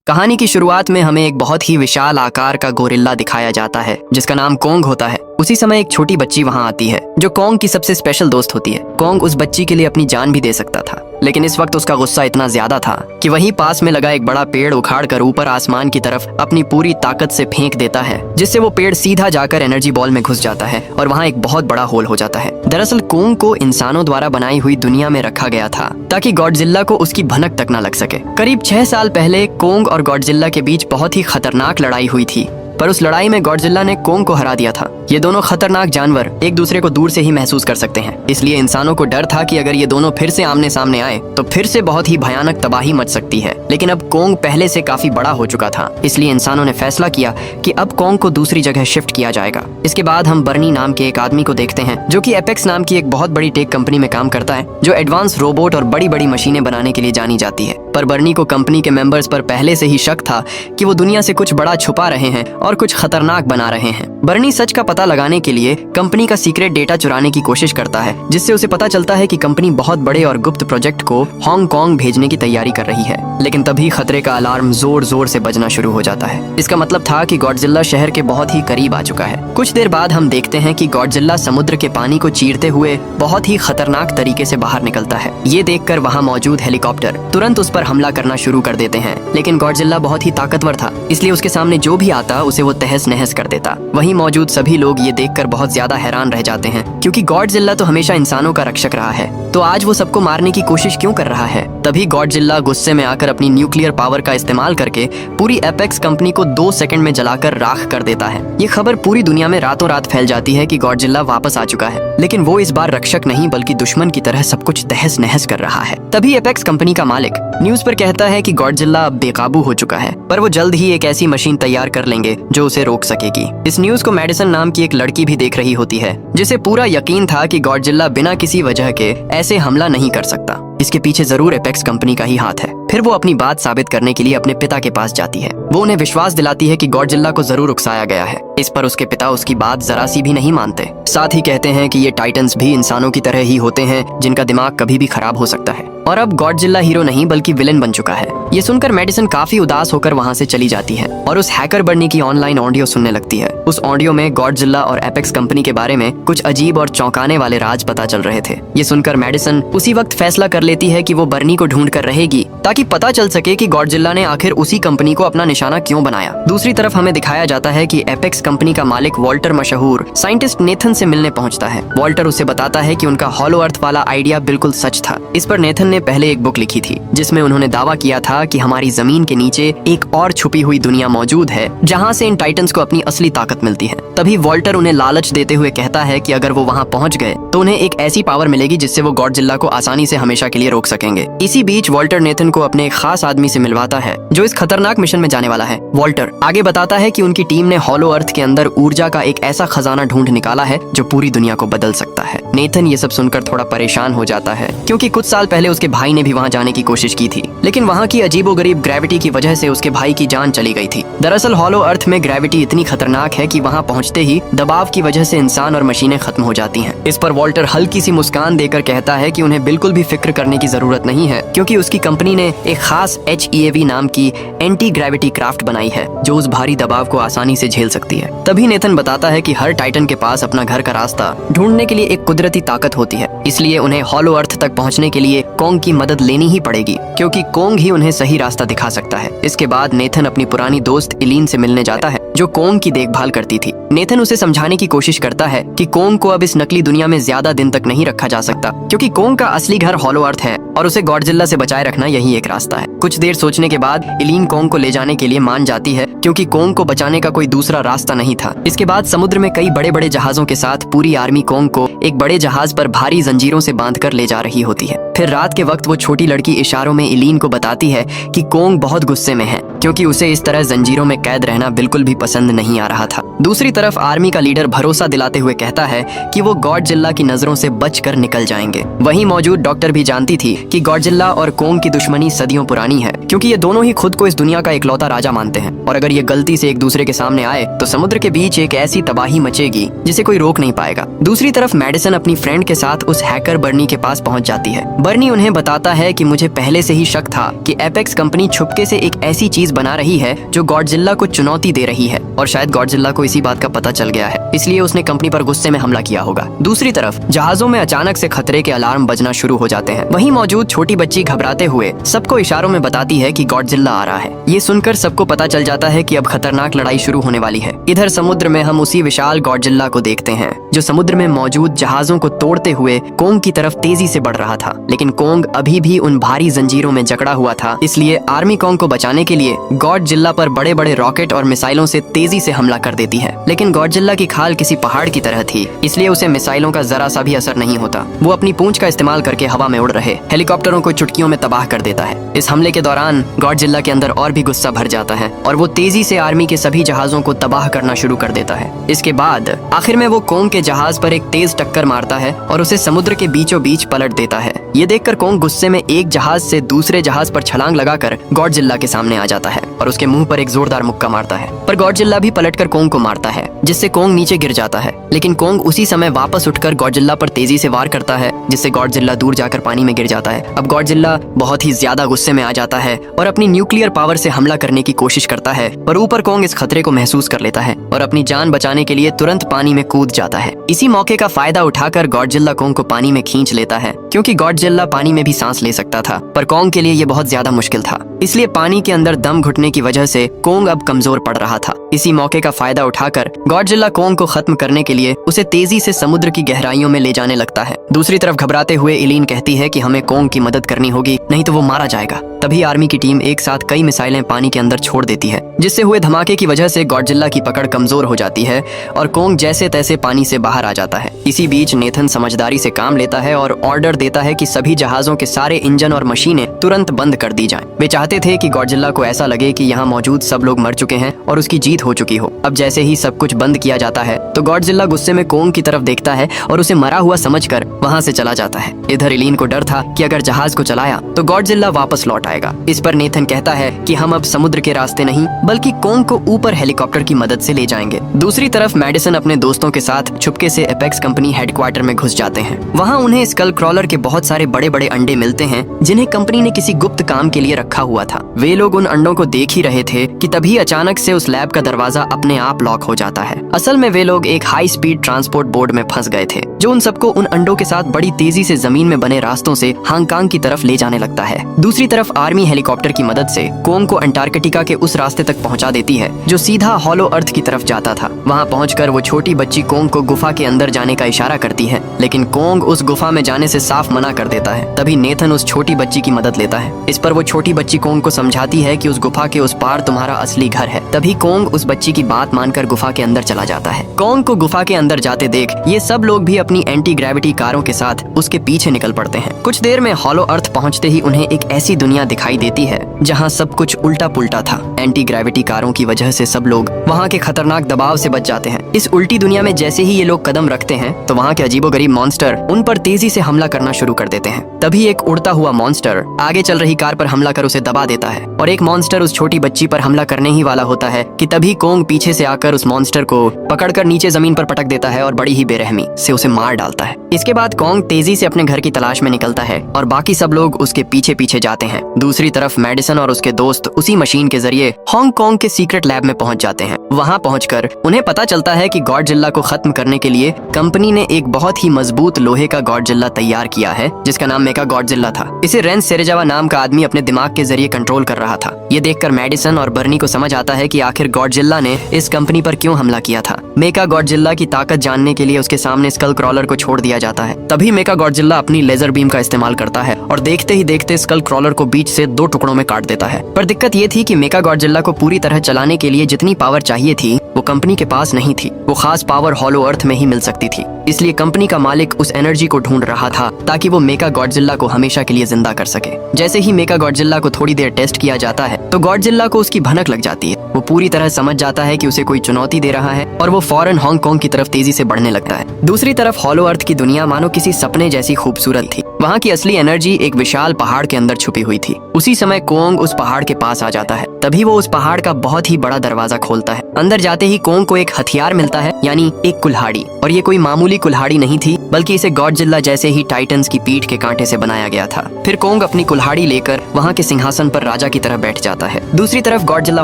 कहानी की शुरुआत में हमें एक बहुत ही विशाल आकार का गोरिल्ला दिखाया जाता है जिसका नाम कोंग होता है। उसी समय एक छोटी बच्ची वहां आती है जो कोंग की सबसे स्पेशल दोस्त होती है। कोंग उस बच्ची के लिए अपनी जान भी दे सकता था, लेकिन इस वक्त उसका गुस्सा इतना ज्यादा था कि वहीं पास में लगा एक बड़ा पेड़ उखाड़कर ऊपर आसमान की तरफ अपनी पूरी ताकत से फेंक देता है, जिससे वो पेड़ सीधा जाकर एनर्जी बॉल में घुस जाता है और वहाँ एक बहुत बड़ा होल हो जाता है। दरअसल कोंग को इंसानों द्वारा बनाई हुई दुनिया में रखा गया था ताकि गॉडजिल्ला को उसकी भनक तक न लग सके। करीब 6 साल पहले कोंग और गॉडजिल्ला के बीच बहुत ही खतरनाक लड़ाई हुई थी, पर उस लड़ाई में गॉडजिल्ला ने कोंग को हरा दिया था। ये दोनों खतरनाक जानवर एक दूसरे को दूर से ही महसूस कर सकते हैं, इसलिए इंसानों को डर था कि अगर ये दोनों फिर से आमने सामने आए तो फिर से बहुत ही भयानक तबाही मच सकती है। लेकिन अब कोंग पहले से काफी बड़ा हो चुका था, इसलिए इंसानों ने फैसला किया कि अब कोंग को दूसरी जगह शिफ्ट किया जाएगा। इसके बाद हम बर्नी नाम के एक आदमी को देखते हैं जो कि एपेक्स नाम की एक बहुत बड़ी टेक कंपनी में काम करता है, जो एडवांस रोबोट और बड़ी बड़ी मशीनें बनाने के लिए जानी जाती है। पर बर्नी को कंपनी के मेंबर्स पर पहले से ही शक था कि वो दुनिया से कुछ बड़ा छुपा रहे हैं और कुछ खतरनाक बना रहे हैं। बर्नी सच का पता लगाने के लिए कंपनी का सीक्रेट डेटा चुराने की कोशिश करता है, जिससे उसे पता चलता है कि कंपनी बहुत बड़े और गुप्त प्रोजेक्ट को हांगकांग भेजने की तैयारी कर रही है। लेकिन तभी खतरे का अलार्म जोर जोर से बजना शुरू हो जाता है। इसका मतलब था कि गॉडजिल्ला शहर के बहुत ही करीब आ चुका है। कुछ देर बाद हम देखते हैं कि गॉडजिल्ला समुद्र के पानी को चीरते हुए बहुत ही खतरनाक तरीके से बाहर निकलता है। ये देखकर वहाँ मौजूद हेलीकॉप्टर तुरंत उस पर हमला करना शुरू कर देते हैं, लेकिन गॉडजिल्ला बहुत ही ताकतवर था, इसलिए उसके सामने जो भी आता उसे वो तहस नहस कर देता। वहीं मौजूद सभी लोग ये देखकर बहुत ज्यादा हैरान रह जाते हैं, क्योंकि गॉडजिल्ला तो हमेशा इंसानों का रक्षक रहा है, तो आज वो सबको मारने की कोशिश क्यों कर रहा है। तभी गॉडजिल्ला गुस्से में आकर अपनी न्यूक्लियर पावर का इस्तेमाल करके पूरी एपेक्स कंपनी को 2 सेकंड में जलाकर राख कर देता है। ये खबर पूरी दुनिया में रातों रात फैल जाती है कि गॉडजिल्ला वापस आ चुका है, लेकिन वो इस बार रक्षक नहीं बल्कि दुश्मन की तरह सब कुछ तहस नहस कर रहा है। तभी एपेक्स कंपनी का मालिक न्यूज पर कहता है कि गॉडजिल्ला अब बेकाबू हो चुका है, पर वो जल्द ही एक ऐसी मशीन तैयार कर लेंगे जो उसे रोक सकेगी। इस न्यूज को मेडिसन नाम की एक लड़की भी देख रही होती है, जिसे पूरा यकीन था कि गॉडजिल्ला बिना किसी वजह के ऐसे हमला नहीं कर सकता। इसके पीछे जरूर एपेक्स कंपनी का ही हाथ है। फिर वो अपनी बात साबित करने के लिए अपने पिता के पास जाती है। वो उन्हें विश्वास दिलाती है कि गॉडजिल्ला को जरूर उकसाया गया है। इस पर उसके पिता उसकी बात जरा सी भी नहीं मानते, साथ ही कहते हैं कि ये टाइटन्स भी इंसानों की तरह ही होते हैं, जिनका दिमाग कभी भी खराब हो सकता है। और अब गॉडजिल्ला हीरो नहीं बल्कि विलेन बन चुका है। ये सुनकर मेडिसन काफी उदास होकर वहाँ से चली जाती है और उस हैकर बर्नी की ऑनलाइन ऑडियो सुनने लगती है। उस ऑडियो में गॉडजिल्ला और एपेक्स कंपनी के बारे में कुछ अजीब और चौंकाने वाले राज पता चल रहे थे। ये सुनकर मेडिसन उसी वक्त फैसला कर लेती है कि वो बर्नी को ढूंढ कर रहेगी, ताकि पता चल सके कि गॉडजिल्ला ने आखिर उसी कंपनी को अपना निशाना क्यों बनाया। दूसरी तरफ हमें दिखाया जाता है कि एपेक्स कंपनी का मालिक वॉल्टर मशहूर साइंटिस्ट नेथन से मिलने पहुंचता है। वॉल्टर उसे बताता है कि उनका हॉलो अर्थ वाला आइडिया बिल्कुल सच था। इस पर नेथन ने पहले एक बुक लिखी थी, जिसमें उन्होंने दावा किया था कि हमारी जमीन के नीचे एक और छुपी हुई दुनिया मौजूद है, जहाँ से इन टाइटन्स को अपनी असली ताकत मिलती है। तभी वॉल्टर उन्हें लालच देते हुए कहता है कि अगर वो वहाँ पहुँच गए तो उन्हें एक ऐसी पावर मिलेगी जिससे वो गॉडजिल्ला को आसानी से हमेशा के लिए रोक सकेंगे। इसी बीच वॉल्टर नेथन को अपने एक खास आदमी से मिलवाता है जो इस खतरनाक मिशन में जाने वाला है। वॉल्टर आगे बताता है कि उनकी टीम ने हॉलो अर्थ के अंदर ऊर्जा का एक ऐसा खजाना ढूंढ निकाला है जो पूरी दुनिया को बदल सकता है। नेथन ये सब सुनकर थोड़ा परेशान हो जाता है, क्योंकि कुछ साल पहले उसके भाई ने भी वहाँ जाने की कोशिश की थी, लेकिन वहाँ की अजीबोगरीब ग्रेविटी की वजह से उसके भाई की जान चली गई थी। दरअसल हॉलो अर्थ में ग्रेविटी इतनी खतरनाक है कि वहाँ पहुँचते ही दबाव की वजह से इंसान और मशीनें खत्म हो जाती हैं। इस पर वॉल्टर हल्की सी मुस्कान देकर कहता है कि उन्हें बिल्कुल भी फिक्र करने की जरूरत नहीं है, क्योंकि उसकी कंपनी ने एक खास HEAV नाम की एंटी ग्रेविटी क्राफ्ट बनाई है जो उस भारी दबाव को आसानी से झेल सकती है। तभी नेथन बताता है कि हर टाइटन के पास अपना घर का रास्ता ढूंढने के लिए एक कुदरती ताकत होती है, इसलिए उन्हें हॉलो अर्थ तक पहुंचने के लिए कोंग की मदद लेनी ही पड़ेगी, क्योंकि कोंग ही उन्हें सही रास्ता दिखा सकता है। इसके बाद नेथन अपनी पुरानी दोस्त इलीन से मिलने जाता है जो कोंग की देखभाल करती थी। नेथन उसे समझाने की कोशिश करता है कि कोंग को अब इस नकली दुनिया में ज्यादा दिन तक नहीं रखा जा सकता, क्योंकि कोंग का असली घर हॉलो अर्थ है और उसे गॉडजिल्ला से बचाए रखना यही एक रास्ता है। कुछ देर सोचने के बाद इलीन कोंग को ले जाने के लिए मान जाती है, क्योंकि कोंग को बचाने का कोई दूसरा रास्ता नहीं था। इसके बाद समुद्र में कई बड़े बड़े जहाजों के साथ पूरी आर्मी कोंग को एक बड़े जहाज पर भारी जंजीरों से बांधकर ले जा रही होती है। फिर रात के वक्त वो छोटी लड़की इशारों में इलीन को बताती है कि कोंग बहुत गुस्से में है, क्योंकि उसे इस तरह जंजीरों में कैद रहना बिल्कुल भी पसंद नहीं आ रहा था। दूसरी तरफ आर्मी का लीडर भरोसा दिलाते हुए कहता है कि वो गॉडजिल्ला की नजरों से बचकर निकल जाएंगे। वहीं मौजूद डॉक्टर भी जानती थी कि गॉडजिल्ला और कोंग की दुश्मनी सदियों पुरानी है, क्योंकि ये दोनों ही खुद को इस दुनिया का इकलौता राजा मानते हैं, और अगर ये गलती से एक दूसरे के सामने आए तो समुद्र के बीच एक ऐसी तबाही मचेगी जिसे कोई रोक नहीं पाएगा। दूसरी तरफ मेडिसन अपनी फ्रेंड के साथ उस हैकर बर्नी के पास पहुंच जाती है। बर्नी उन्हें बताता है कि मुझे पहले से ही शक था कि एपेक्स कंपनी छुपके से एक ऐसी चीज बना रही है जो गॉडजिला को चुनौती दे रही है, और शायद गॉडजिला को इसी बात का पता चल गया है, इसलिए उसने कंपनी पर गुस्से में हमला किया होगा। दूसरी तरफ जहाजों में अचानक से खतरे के अलार्म बजना शुरू हो जाते हैं। वहीं मौजूद छोटी बच्ची घबराते हुए सबको इशारों में बताती है कि गॉडजिला आ रहा है। ये सुनकर सबको पता चल जाता है कि अब खतरनाक लड़ाई शुरू होने वाली है। इधर समुद्र में हम उसी विशाल गॉडजिला को देखते हैं जो समुद्र में मौजूद जहाजों को तोड़ते हुए कोंग की तरफ तेजी से बढ़ रहा था। लेकिन कोंग अभी भी उन भारी जंजीरों में जकड़ा हुआ था, इसलिए आर्मी कोंग को बचाने के लिए गॉडजिला पर बड़े बड़े रॉकेट और मिसाइलों से तेजी से हमला कर देती है। लेकिन गॉडजिला की खाल किसी पहाड़ की तरह थी, इसलिए उसे मिसाइलों का जरा सा भी असर नहीं होता। वो अपनी पूंछ का इस्तेमाल करके हवा में उड़ रहे हेलीकॉप्टरों को चुटकियों में तबाह कर देता है। इस हमले के दौरान गॉडजिला के अंदर और भी गुस्सा भर जाता है और वो तेजी से आर्मी के सभी जहाजों को तबाह करना शुरू कर देता है। इसके बाद आखिर में वो कोंग के जहाज पर एक तेज टक्कर मारता है और उसे समुद्र के बीचों बीच पलट देता है। ये देखकर कोंग गुस्से में एक जहाज से दूसरे जहाज पर छलांग लगाकर गॉडजिला के सामने आ जाता है और उसके मुंह पर एक जोरदार मुक्का मारता है। पर गॉडजिला भी पलटकर कोंग को मारता है, जिससे कोंग नीचे गिर जाता है। लेकिन कोंग उसी समय वापस उठकर गॉडजिला पर तेजी से वार करता है, जिससे गॉडजिला दूर जाकर पानी में गिर जाता है। अब गॉडजिला बहुत ही ज्यादा गुस्से में आ जाता है और अपनी न्यूक्लियर पावर से हमला करने की कोशिश करता है, पर ऊपर कोंग इस खतरे को महसूस कर लेता है और अपनी जान बचाने के लिए तुरंत पानी में कूद जाता है। इसी मौके का फायदा उठाकर गॉडजिला कोंग को पानी में खींच लेता है, क्योंकि गॉडजिला पानी में भी सांस ले सकता था, पर कोंग के लिए ये बहुत ज्यादा मुश्किल था। इसलिए पानी के अंदर दम घुटने की वजह से कोंग अब कमजोर पड़ रहा था। इसी मौके का फायदा उठाकर गॉडजिला कोंग को खत्म करने के लिए उसे तेजी से समुद्र की गहराइयों में ले जाने लगता है। दूसरी तरफ घबराते हुए इलीन कहती है कि हमें कोंग की मदद करनी होगी, नहीं तो वो मारा जाएगा। तभी आर्मी की टीम एक साथ कई मिसाइलें पानी के अंदर छोड़ देती है, जिससे हुए धमाके की वजह से गॉडजिला की पकड़ कमजोर हो जाती है और कोंग जैसे तैसे पानी से बाहर आ जाता है। इसी बीच नेथन समझदारी से काम लेता है और ऑर्डर देता है कि सभी जहाजों के सारे इंजन और मशीनें तुरंत बंद कर दी जाएं। वे चाहते थे कि गॉडजिला को ऐसा लगे कि यहाँ मौजूद सब लोग मर चुके हैं और उसकी जीत हो चुकी हो। अब जैसे ही सब कुछ बंद किया जाता है तो गॉडजिला गुस्से में कोंग की तरफ देखता है और उसे मरा हुआ समझकर वहाँ से चला जाता है। इधर इलीन को डर था कि अगर जहाज को चलाया तो गॉडजिला वापस लौट आएगा। इस पर नेथन कहता है कि हम अब समुद्र के रास्ते नहीं बल्कि कोंग को ऊपर हेलीकॉप्टर की मदद से ले जाएंगे। दूसरी तरफ मैडिसन अपने दोस्तों के साथ चुपके से एपेक्स कंपनी हेडक्वार्टर में घुस जाते हैं। वहाँ उन्हें स्कल क्रॉलर के बहुत सारे बड़े बड़े अंडे मिलते हैं, जिन्हें कंपनी ने किसी गुप्त काम के लिए रखा हुआ था। वे लोग उन अंडों को देख ही रहे थे कि तभी अचानक से उस लैब का दरवाजा अपने आप लॉक हो जाता है। असल में वे लोग एक हाई स्पीड ट्रांसपोर्ट बोर्ड में फंस गए थे, जो उन सबको उन अंडों के साथ बड़ी तेजी से जमीन में बने रास्तों से हांगकांग की तरफ ले जाने लगता है। दूसरी तरफ आर्मी हेलीकॉप्टर की मदद से कोंग को अंटार्कटिका के उस रास्ते तक पहुंचा देती है जो सीधा हॉलो अर्थ की तरफ जाता था। वहां पहुंचकर वो छोटी बच्ची कोंग को गुफा के अंदर जाने का इशारा करती है, लेकिन कोंग उस गुफा में जाने से साफ मना कर देता है। तभी नेथन उस छोटी बच्ची की मदद लेता है। इस पर वो छोटी बच्ची कोंग को समझाती है कि उस गुफा के उस पार तुम्हारा असली घर है। तभी कोंग उस बच्ची की बात मानकर गुफा के अंदर चला जाता है। कोंग को गुफा के अंदर जाते देख ये सब लोग भी अपनी एंटी ग्रेविटी कारों के साथ उसके पीछे निकल पड़ते हैं। कुछ देर में हॉलो अर्थ पहुंचते ही उन्हें एक ऐसी दुनिया दिखाई देती है जहां सब कुछ उल्टा पुल्टा था। एंटी ग्रेविटी कारों की वजह से सब लोग वहां के खतरनाक दबाव से बच जाते हैं। इस उल्टी दुनिया में जैसे ही ये लोग कदम रखते हैं तो वहां के अजीबोगरीब मॉन्स्टर उन पर तेजी से हमला करना शुरू कर देते हैं। तभी एक उड़ता हुआ मॉन्स्टर आगे चल रही कार पर हमला कर उसे दबा देता है और एक मॉन्स्टर उस छोटी बच्ची पर हमला करने ही वाला होता है कि तभी कोंग पीछे से आकर उस मॉन्स्टर को पकड़कर नीचे जमीन पर पटक देता है और बड़ी ही बेरहमी से उसे मार डालता है। इसके बाद कोंग तेजी से अपने घर की तलाश में निकलता है और बाकी सब लोग उसके पीछे पीछे जाते हैं। दूसरी तरफ मैडिसन और उसके दोस्त उसी मशीन के जरिए हांगकांग के सीक्रेट लैब में पहुंच जाते हैं। वहां पहुंचकर उन्हें पता चलता है कि गॉडजिला को खत्म करने के लिए कंपनी ने एक बहुत ही मजबूत लोहे का गॉडजिला तैयार किया है, जिसका नाम मेका गॉडजिला था। इसे रेंस सेरेजावा नाम का आदमी अपने दिमाग के जरिए कंट्रोल कर रहा था। ये देखकर मैडिसन और बर्नी को समझ आता है कि आखिर गॉडजिला ने इस कंपनी पर क्यों हमला किया था। मेका गॉडजिला की ताकत जानने के लिए उसके सामने स्कल क्रॉलर को छोड़ दिया जाता है। तभी मेका गॉडजिला अपनी लेजर बीम का इस्तेमाल करता है और देखते ही देखते स्कल क्रॉलर को बीच से 2 टुकड़ों में काट देता है। पर दिक्कत ये थी कि मेका गॉडजिला को पूरी तरह चलाने के लिए जितनी पावर चाहिए थी वो कंपनी के पास नहीं थी। वो खास पावर हॉलो अर्थ में ही मिल सकती थी। इसलिए कंपनी का मालिक उस एनर्जी को ढूंढ रहा था ताकि वो मेका गॉडजिला को हमेशा के लिए जिंदा कर सके। जैसे ही मेका गॉडजिला को थोड़ी देर टेस्ट किया जाता है तो गॉडजिला को उसकी भनक लग जाती है। वो पूरी तरह समझ जाता है कि उसे कोई चुनौती दे रहा है और वो फौरन हांगकांग की तरफ तेजी से बढ़ने लगता है। दूसरी तरफ हॉलो अर्थ की दुनिया मानो किसी सपने जैसी खूबसूरत थी। वहाँ की असली एनर्जी एक विशाल पहाड़ के अंदर छुपी हुई थी। उसी समय कोंग उस पहाड़ के पास आ जाता है। तभी वो उस पहाड़ का बहुत ही बड़ा दरवाजा खोलता है। अंदर जाते ही कोंग को एक हथियार मिलता है, यानी एक कुल्हाड़ी। और ये कोई मामूली कुल्हाड़ी नहीं थी, बल्कि इसे गॉडजिला जैसे ही टाइटन्स की पीठ के कांटे से बनाया गया था। फिर कोंग अपनी कुल्हाड़ी लेकर वहाँ के सिंहासन पर राजा की तरह बैठ जाता है। दूसरी तरफ गॉडजिला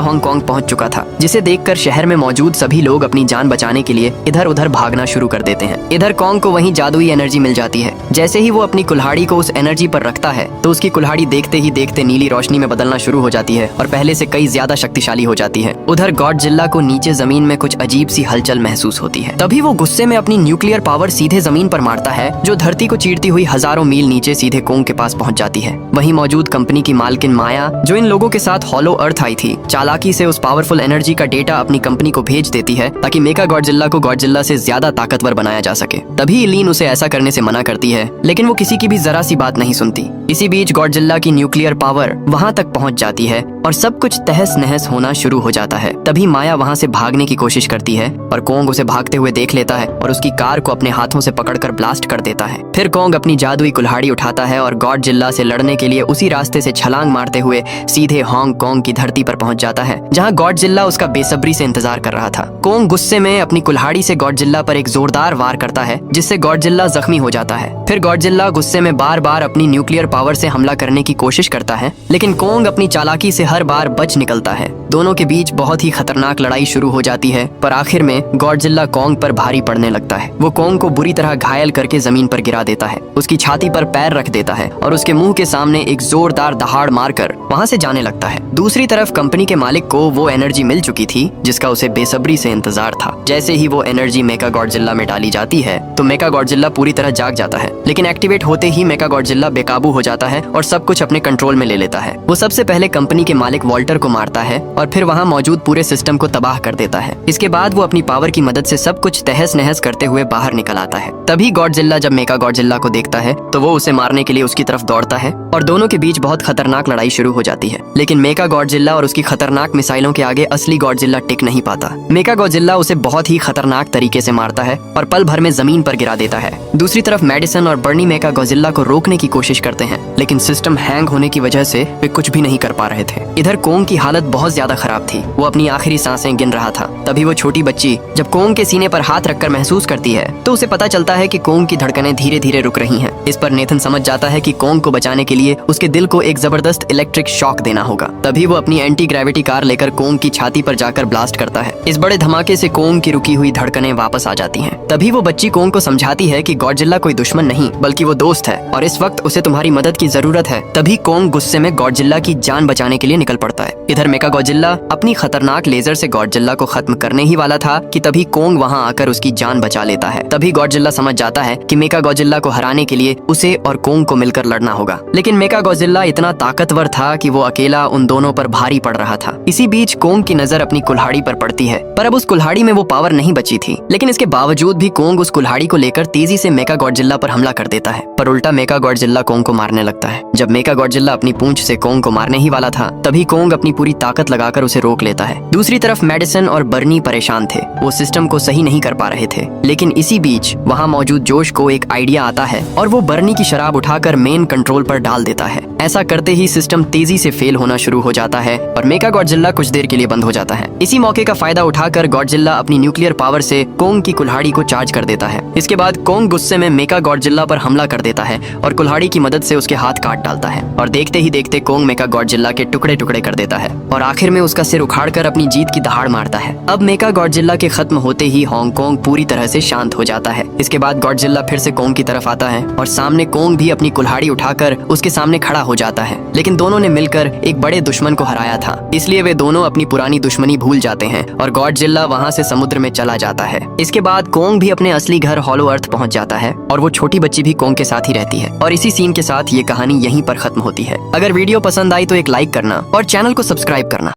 हांगकांग पहुंच चुका था, जिसे देखकर शहर में मौजूद सभी लोग अपनी जान बचाने के लिए इधर उधर भागना शुरू कर देते हैं। इधर कोंग को वहीं जादुई एनर्जी मिल जाती है। जैसे ही वो अपनी कुल्हाड़ी को उस एनर्जी पर रखता है तो उसकी कुल्हाड़ी देखते ही देखते नीली रोशनी में बदलना शुरू हो जाती है और पहले से कई ज्यादा शक्तिशाली हो जाती है। उधर गॉडजिला को नीचे जमीन में कुछ अजीब सी हलचल महसूस होती है। तभी वो गुस्से में अपनी न्यूक्लियर पावर सीधे जमीन पर मारता है, जो धरती को चीरती हुई हजारों मील नीचे सीधे कोंग के पास पहुंच जाती है। वहीं मौजूद कंपनी की मालकिन माया, जो इन लोगों के साथ हॉलो अर्थ आई थी, चालाकी से उस पावरफुल एनर्जी का डेटा अपनी कंपनी को भेज देती है ताकि मेका गॉडजिला को गॉडजिला से ज्यादा ताकतवर बनाया जा सके। तभी इलीन उसे ऐसा करने से मना करती है, लेकिन वो किसी की भी जरा सी बात नहीं सुनती। इसी बीच गॉडजिला की न्यूक्लियर पावर वहां तक पहुंच जाती है और सब कुछ तहस नहस होना शुरू हो जाता है। तभी माया वहां से भागने की कोशिश करती है और कोंग उसे भागते हुए देख लेता है और उसकी कार को अपने हाथों से पकड़कर ब्लास्ट कर देता है। फिर कोंग अपनी जादुई कुल्हाड़ी उठाता है और गॉडजिला से लड़ने के लिए उसी रास्ते से छलांग मारते हुए सीधे हांगकांग की धरती पर पहुंच जाता है, जहां गॉडजिला उसका बेसब्री से इंतजार कर रहा था। कोंग गुस्से में अपनी कुल्हाड़ी से गॉडजिला पर एक जोरदार वार करता है, जिससे गॉडजिला जख्मी हो जाता है। फिर गॉडजिला गुस्से में बार बार अपनी न्यूक्लियर पावर से हमला करने की कोशिश करता है, लेकिन कोंग अपनी चालाकी से हर बार बच निकलता है। दोनों के बीच बहुत ही खतरनाक लड़ाई शुरू हो जाती है, पर आखिर में गॉडजिला कोंग पर भारी पड़ने लगता है। वो कोंग को बुरी तरह घायल करके जमीन पर गिरा देता है, उसकी छाती पर पैर रख देता है और उसके मुंह के सामने एक जोरदार दहाड़ मारकर वहां से जाने लगता है। दूसरी तरफ कंपनी के मालिक को वो एनर्जी मिल चुकी थी जिसका उसे बेसब्री से इंतजार था। जैसे ही वो एनर्जी मेका गॉडजिला में डाली जाती है तो मेका गॉडजिला पूरी तरह जाग जाता है, लेकिन एक्टिवेट होते ही मेका गॉडजिला बेकाबू हो जाता है और सब कुछ अपने कंट्रोल में ले लेता है। वो सबसे पहले कंपनी के मालिक वॉल्टर को मारता है और फिर वहाँ मौजूद पूरे सिस्टम को तबाह कर देता है। इसके बाद वो अपनी पावर की मदद से सब कुछ तहस नहस करते हुए बाहर निकल आता है। तभी गॉडजिला जब मेका गॉडजिला को देखता है तो वो उसे मारने के लिए उसकी तरफ दौड़ता है और दोनों के बीच बहुत खतरनाक लड़ाई शुरू हो जाती है। लेकिन मेका गॉडजिला और उसकी खतरनाक मिसाइलों के आगे असली गॉडजिला टिक नहीं पाता। मेका गॉडजिला उसे बहुत ही खतरनाक तरीके से मारता है और पल भर में जमीन पर गिरा देता है। दूसरी तरफ मेडिसन और बर्नी मेका गॉडजिला को रोकने की कोशिश करते हैं, लेकिन सिस्टम हैंग होने की वजह से वे कुछ भी नहीं कर पा रहे थे। इधर कोंग की हालत बहुत ज्यादा खराब थी, वो अपनी आखिरी सांसें गिन रहा था। तभी वो छोटी बच्ची जब कोंग के सीने पर हाथ रखकर महसूस करती है तो उसे पता चलता है कि कोंग की धड़कनें धीरे धीरे रुक रही हैं। इस पर नेथन समझ जाता है कि कोंग को बचाने के लिए उसके दिल को एक जबरदस्त इलेक्ट्रिक शॉक देना होगा। तभी वो अपनी एंटी ग्रेविटी कार लेकर कोंग की छाती पर जाकर ब्लास्ट करता है। इस बड़े धमाके से कोंग की रुकी हुई धड़कनें वापस आ जाती हैं। तभी वो बच्ची कोंग को समझाती है कि गॉडजिला कोई दुश्मन नहीं बल्कि वो दोस्त है और इस वक्त उसे तुम्हारी मदद की जरूरत है। तभी कोंग गुस्से में गॉडजिला की जान बचाने के लिए निकल पड़ता है। इधर मेका गॉडजिला अपनी खतरनाक लेजर से गॉडजिला को खत्म करने ही वाला था कि तभी कोंग वहां आकर उसकी जान बचा लेता है। तभी गॉडजिला समझ जाता है कि मेका गॉडजिला को हराने के लिए उसे और कोंग को मिलकर लड़ना होगा, लेकिन मेका गॉडजिला इतना ताकतवर था कि वो अकेला उन दोनों पर भारी पड़ रहा था। इसी बीच कोंग की नजर अपनी कुल्हाड़ी पर पड़ती है, पर अब उस कुल्हाड़ी में वो पावर नहीं बची थी। लेकिन इसके बावजूद भी कोंग उस कुल्हाड़ी को लेकर तेजी से मेका गॉडजिला पर हमला कर देता है, पर उल्टा मेका गॉडजिला कोंग को मारने लगता है। जब मेका गॉडजिला अपनी पूंछ से कोंग को मारने ही वाला था तभी कोंग अपनी पूरी ताकत लगाकर उसे रोक लेता है। दूसरी तरफ मेडिसन और बर्नी परेशान थे, वो सिस्टम को सही नहीं कर पा रहे थे। लेकिन इसी बीच वहाँ मौजूद जोश को एक आइडिया आता है और वो बर्नी की शराब उठाकर मेन कंट्रोल पर डाल देता है। ऐसा करते ही सिस्टम तेजी से फेल होना शुरू हो जाता है और मेका गॉडजिला कुछ देर के लिए बंद हो जाता है। इसी मौके का फायदा उठाकर गॉडजिला अपनी न्यूक्लियर पावर से कोंग की कुल्हाड़ी को चार्ज कर देता है। इसके बाद कोंग गुस्से में मेका गॉडजिला पर हमला कर देता है और कुल्हाड़ी की मदद से उसके हाथ काट डालता है और देखते ही देखते कोंग मेका गॉडजिला के टुकड़े टुकड़े कर देता है और आखिर में उसका सिर उखाड़कर अपनी जीत की दहाड़ मारता है। अब मेका गॉडजिला के खत्म होते ही हांगकांग पूरी तरह से शांत हो जाता है। इसके बाद गॉडजिला फिर से कोंग की तरफ आता है और सामने कोंग भी अपनी कुल्हाड़ी उठाकर उसके सामने खड़ा हो जाता है। लेकिन दोनों ने मिलकर एक बड़े दुश्मन को हराया था, इसलिए वे दोनों अपनी पुरानी दुश्मनी भूल जाते हैं और गॉडजिला वहाँ से समुद्र में चला जाता है। इसके बाद कोंग भी अपने असली घर हॉलो अर्थ पहुँच जाता है और वो छोटी बच्ची भी कोंग के साथ ही रहती है। और इसी सीन के साथ ये कहानी यहीं पर खत्म होती है। अगर वीडियो पसंद आई तो एक लाइक करना और चैनल को सब्सक्राइब करना।